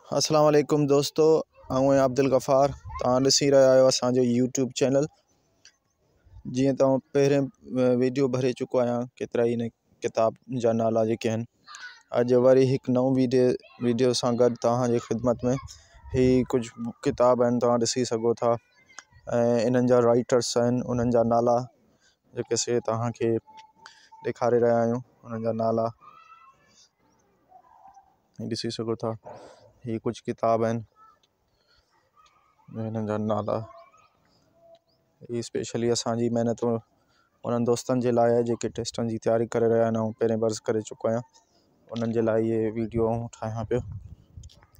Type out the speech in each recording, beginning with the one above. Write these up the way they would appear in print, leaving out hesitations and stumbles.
अस्सलाम वालेकुम दोस्तों, आऊँ अब्दुल गफ़ार। तव्हां ॾिसी रहिया आहियो असांजो यूट्यूब चैनल। जीअं तव्हां पहिरें वीडियो भरे चुको आहियां केतिरा ई इन किताब जा नाला जेके आहिनि। अॼु वरी हिकु नओं वीडियो सां गॾु तव्हांजे ख़िदमत में ही कुझु किताब आहिनि, तव्हां ॾिसी सघो था। ऐं इन्हनि जा राइटर्स आहिनि, उन्हनि जा नाला जेके से तव्हांखे ॾेखारे रहिया आहियूं। उन्हनि जा नाला ॾिसी सघो था। ही कुछ किताब आहिनि, हिननि जा नाला। ही स्पेशली असांजी महिनत उन्हनि दोस्तनि जे लाइ आहे जेके टेस्टनि जी तयारी करे रहिया आहिनि। ऐं पहिरें बर्स करे चुको आहियां, उन्हनि जे लाइ इहे वीडियो ठाहियां पियो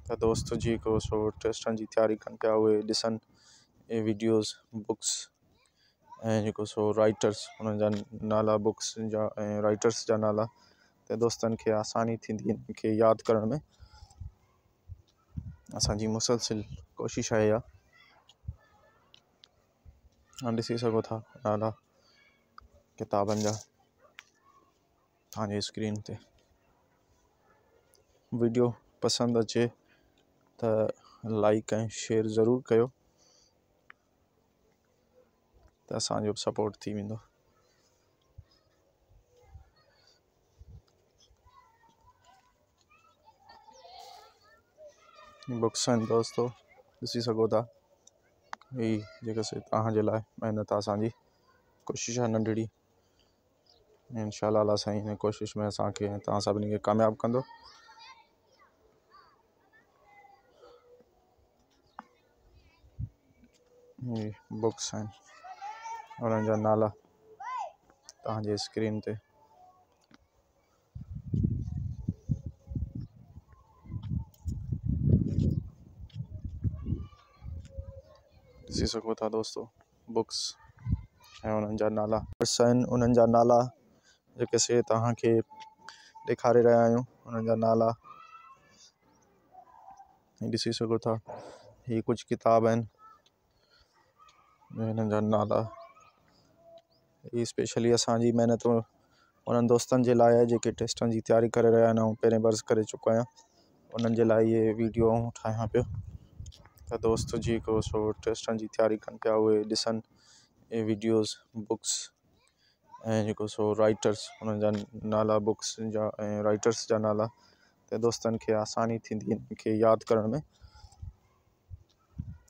त दोस्त जेको सो टेस्टनि जी तयारी कनि पिया उहे ॾिसनि इहे वीडियोज़, बुक्स ऐं जेको सो राइटर्स, उन्हनि जा नाला, बुक्स जा ऐं राइटर्स जा नाला, त दोस्तनि खे आसानी थींदी इनखे यादि करण में। असांजी मुसलसिल कोशिशि आहे इहा। तव्हां ॾिसी सघो था नाला किताबनि जा तव्हांजे स्क्रीन ते। वीडियो पसंदि अचे त लाइक ऐं शेयर ज़रूरु कयो त असांजो सपोर्ट थी वेंदो। बुक्स आहिनि दोस्तो, ॾिसी सघो था। ही जेका से तव्हांजे लाइ महिनत आहे असांजी, कोशिशि आहे नंढड़ी। इंशाअल्लाह अल्लाह साईं हिन कोशिशि में असांखे ऐं तव्हां सभिनी खे कामयाबु कंदो। ही बुक्स आहिनि, उन्हनि जा नाला तव्हांजे स्क्रीन ते। ॾिसी सघो था दोस्तो, बुक्स ऐं उन्हनि जा नाला आहिनि, उन्हनि जा नाला जेके से तव्हांखे ॾेखारे रहिया आहियूं। उन्हनि जा नाला ॾिसी सघो था। ही कुझु किताब आहिनि, हिननि जा नाला। ही स्पेशली असांजी महिनत उन्हनि दोस्तनि जे लाइ आहे जेके टेस्टनि जी तयारी करे रहिया आहिनि। ऐं पहिरें बर्स करे चुको आहियां, उन्हनि जे लाइ इहे वीडियो ठाहियां पियो त दोस्त जेको सो टेस्टनि जी तयारी कनि पिया उहे ॾिसनि इहे वीडियोज़, बुक्स ऐं जेको सो राइटर्स, उन्हनि जा नाला, बुक्स जा ऐं राइटर्स जा नाला, त दोस्तनि खे आसानी थींदी इनखे यादि करण में।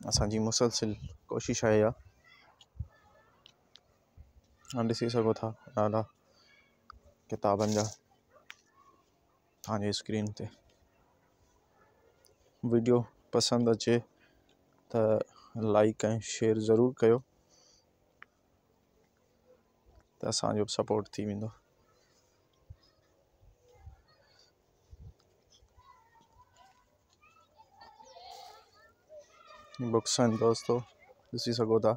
असांजी मुसलसिल कोशिशि आहे इहा। तव्हां ॾिसी सघो था नाला किताबनि जा तव्हांजे स्क्रीन ते। वीडियो पसंदि अचे त लाइक ऐं शेयर ज़रूरु कयो त असांजो सपोर्ट थी वेंदो। बुक्स आहिनि दोस्तो, ॾिसी सघो था।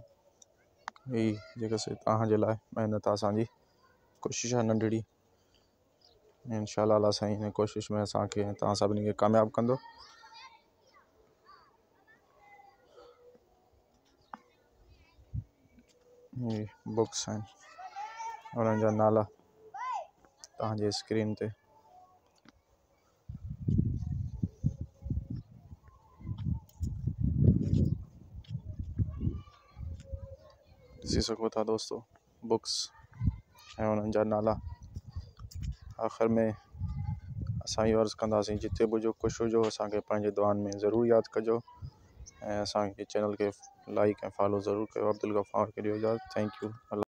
ही जेका से तव्हांजे लाइ महिनत आहे असांजी, कोशिशि आहे नंढड़ी। इंशाअल्लाह अल्लाह साईं हिन कोशिशि में असांखे ऐं तव्हां सभिनी खे कामयाबु कंदो। ही बुक्स आहिनि, उन्हनि जा नाला तव्हांजे स्क्रीन ते। ॾिसी सघो था दोस्तो, बुक्स ऐं उन्हनि जा नाला। आख़िर में असां इहो अर्ज़ु कंदासीं, जिते बि हुजो, ख़ुशि हुजो, असांखे पंहिंजे दुआनि में ज़रूरु यादि कजो ऐं असांखे चैनल खे लाइक ऐं फॉलो ज़रूरु कयो। अब्दुल गफ़ार खे ॾियो इजाज़त। Thank U.